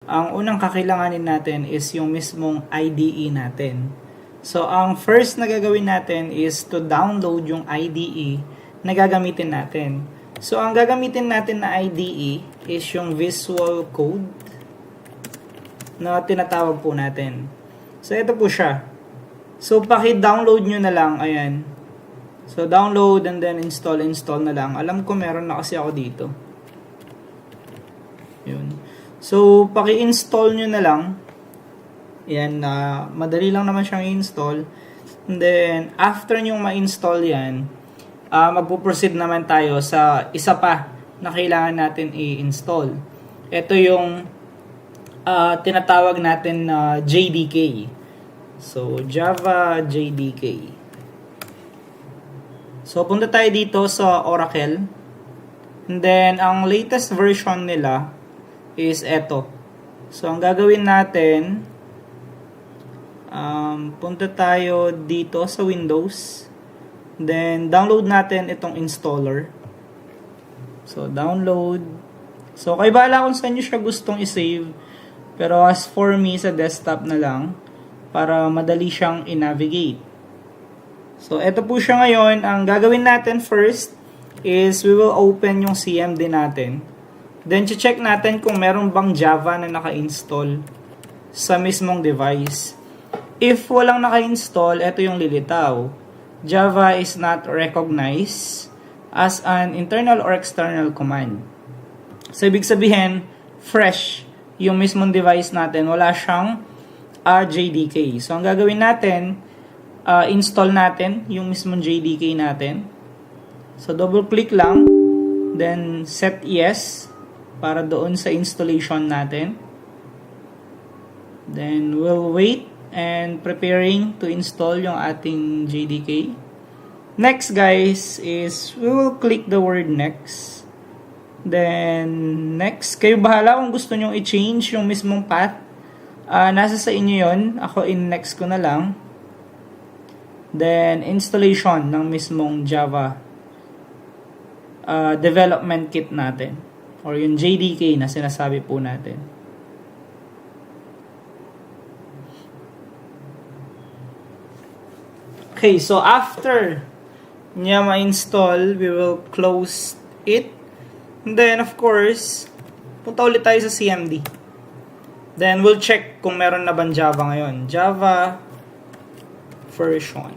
ang unang kakailanganin natin is yung mismong IDE natin. So, ang first na gagawin natin is to download yung IDE na gagamitin natin. So, ang gagamitin natin na IDE is yung Visual Code na tinatawag po natin. So, ito po siya. So, paki-download nyo na lang. Ayan. So, download and then install na lang. Alam ko meron na kasi ako dito. Yun. So, paki-install nyo na lang. Yan, madali lang naman siyang i-install. And then, after nyo ma-install yan, magpo-proceed naman tayo sa isa pa na kailangan natin i-install. Ito yung tinatawag natin na JDK. So, Java JDK. So, punta tayo dito sa Oracle. And then, ang latest version nila is eto. So, ang gagawin natin, punta tayo dito sa Windows. Then, download natin itong installer. So, download. So, kayo bahala kung saan nyo siya gustong i-save. Pero as for me, sa desktop na lang para madali siyang i-navigate. So, ito po siya ngayon. Ang gagawin natin first is we will open yung CMD natin. Then, check natin kung meron bang Java na naka-install sa mismong device. If walang naka-install, ito yung lilitaw. Java is not recognized as an internal or external command. So, ibig sabihin, fresh yung mismong device natin. Wala siyang JDK. So, ang gagawin natin, install natin yung mismong JDK natin. So, double-click lang. Then, set yes para doon sa installation natin. Then, we'll wait and preparing to install yung ating JDK. Next, guys, is we will click the word next. Then, next. Kayo bahala kung gusto nyo i-change yung mismong path. Nasa sa inyo yun. Ako, in-next ko na lang. Then, installation ng mismong Java development kit natin. Or yung JDK na sinasabi po natin. Okay, so after niya ma-install, we will close it. And then, of course, punta ulit tayo sa CMD. Then, we'll check kung meron na bang Java ngayon. Java version.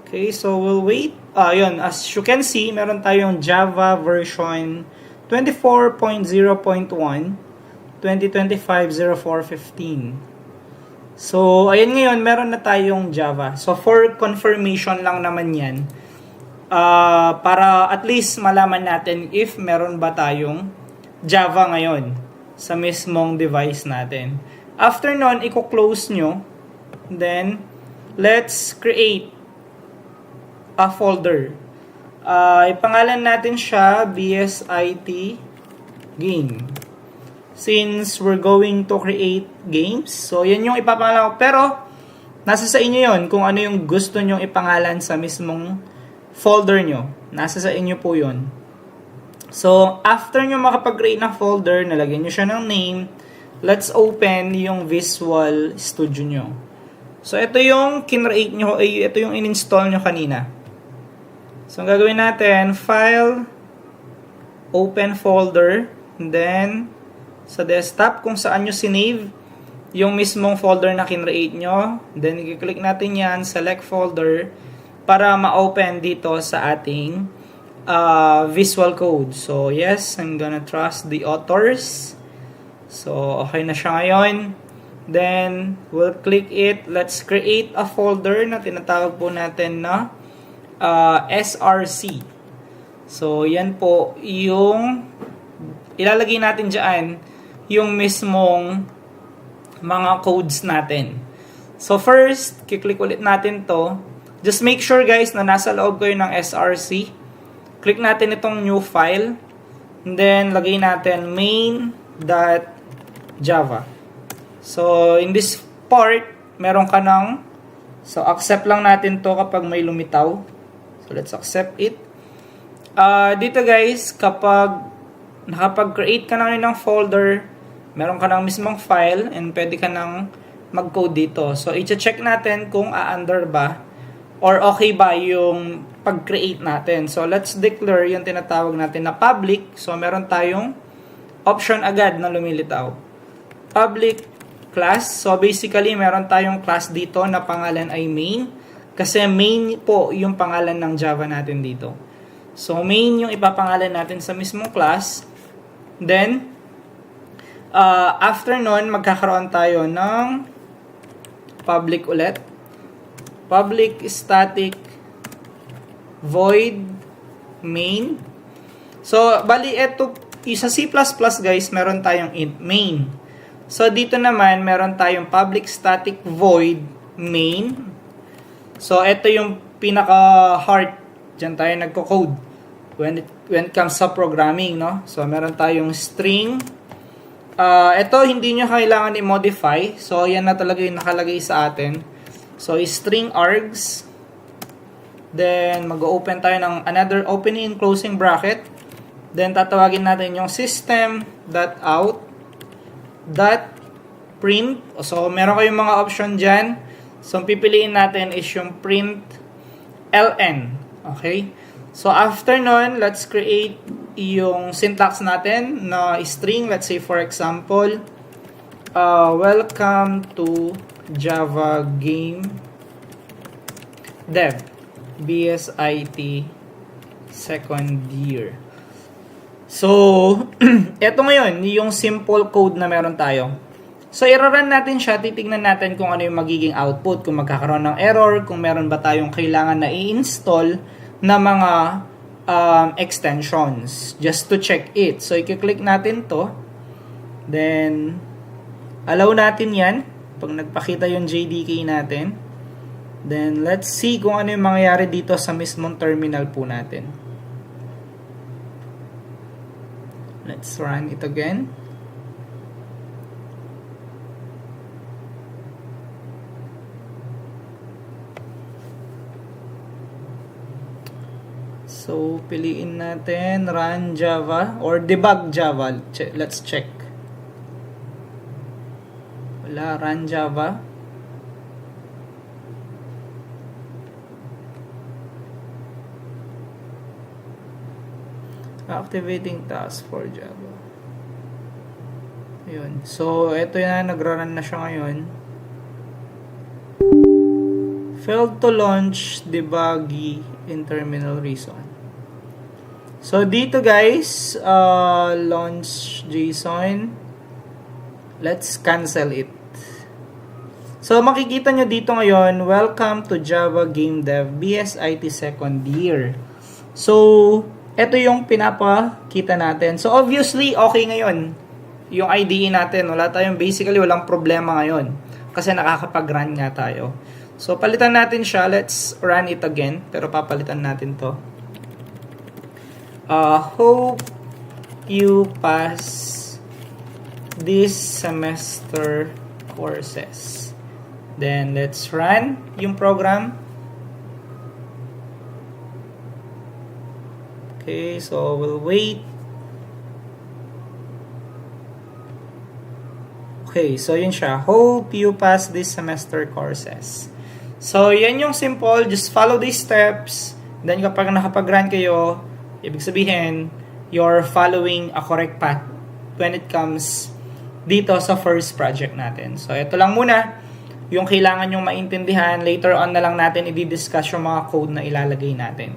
Okay, so we'll wait. Yun, as you can see, meron tayong Java version 24.0.1, 2025-04-15. So, ayan ngayon, meron na tayong Java. So, for confirmation lang naman yan. Para at least malaman natin if meron ba tayong Java ngayon sa mismong device natin. After nun, i-close nyo. Then, let's create a folder. Ipangalan natin siya BSIT Game. Since we're going to create games. So, yan yung ipapangalan ko. Pero, nasa sa inyo yon kung ano yung gusto nyong ipangalan sa mismong folder nyo. Nasa sa inyo po yon. So, after nyo makapag-create ng folder, nalagyan nyo siya ng name, let's open yung Visual Studio nyo. So, ito yung kinreate nyo, ito yung in-install nyo kanina. So, ang gagawin natin, File, Open Folder, and then, sa desktop, kung saan nyo sinave yung mismong folder na kinreate nyo. Then, i-click natin yan, select folder, para ma-open dito sa ating Visual Code. So, yes, I'm gonna trust the authors. So, okay na siya ngayon. Then, we'll click it. Let's create a folder na tinatawag po natin na SRC. So, yan po yung ilalagay natin dyan yung mismong mga codes natin. So first, kiklik ulit natin to. Just make sure guys na nasa loob kayo ng SRC. Click natin itong new file. And then, lagay natin main.java. So in this part, meron ka ng, so accept lang natin to kapag may lumitaw. So let's accept it. Dito guys, kapag nakapag-create ka na ngayon ng folder, meron ka ng mismong file, and pwede ka nang mag-code dito. So, i-check natin kung a-under ba or okay ba yung pag-create natin. So, let's declare yung tinatawag natin na public. So, meron tayong option agad na lumilitaw. Public class. So, basically, meron tayong class dito na pangalan ay main. Kasi main po yung pangalan ng Java natin dito. So, main yung ipapangalan natin sa mismong class. Then, after nun, magkakaroon tayo ng public ulit. Public static void main. So, bali, eto, sa C++ guys, meron tayong int main. So, dito naman, meron tayong public static void main. So, eto yung pinaka-heart. Diyan tayo nagko-code when it comes sa programming, no? So, meron tayong string. Ito, hindi nyo kailangan i-modify. So, yan na talaga yung nakalagay sa atin. So, string args. Then, mag-open tayo ng another opening and closing bracket. Then, tatawagin natin yung system.out.print. So, meron kayong mga option dyan. So, pipiliin natin is yung print ln. Okay? So, after nun, let's create yung syntax natin na string. Let's say, for example, welcome to Java Game Dev BSIT second year. So, eto ngayon, yung simple code na meron tayo. So, i-run natin siya, titignan natin kung ano yung magiging output, kung magkakaroon ng error, kung meron ba tayong kailangan na i-install na mga extensions just to check it. So, i-click natin to. Then, allow natin yan pag nagpakita yung JDK natin. Then, let's see kung ano yung mangyayari dito sa mismong terminal po natin. Let's run it again. So, piliin natin run Java or debug Java. Let's check. Wala, run Java. Activating task for Java. Ayun. So, ito na, nag-run na siya ngayon. Failed to launch debuggy in terminal reason. So, dito guys, launch JSON. Let's cancel it. So, makikita nyo dito ngayon, welcome to Java Game Dev BSIT second year. So, ito yung pinapakita natin. So, obviously, okay ngayon. Yung IDE natin, basically, walang problema ngayon. Kasi nakakapag-run nga tayo. So, palitan natin siya. Let's run it again. Pero papalitan natin to. Hope you pass this semester courses. Then, let's run yung program. Okay, so we'll wait. Okay, so yun siya. Hope you pass this semester courses. So, yan yung simple. Just follow these steps. Then, kapag nakapag-run kayo, ibig sabihin, you're following a correct path when it comes dito sa first project natin. So, ito lang muna yung kailangan yung maintindihan. Later on na lang natin i-discuss yung mga code na ilalagay natin.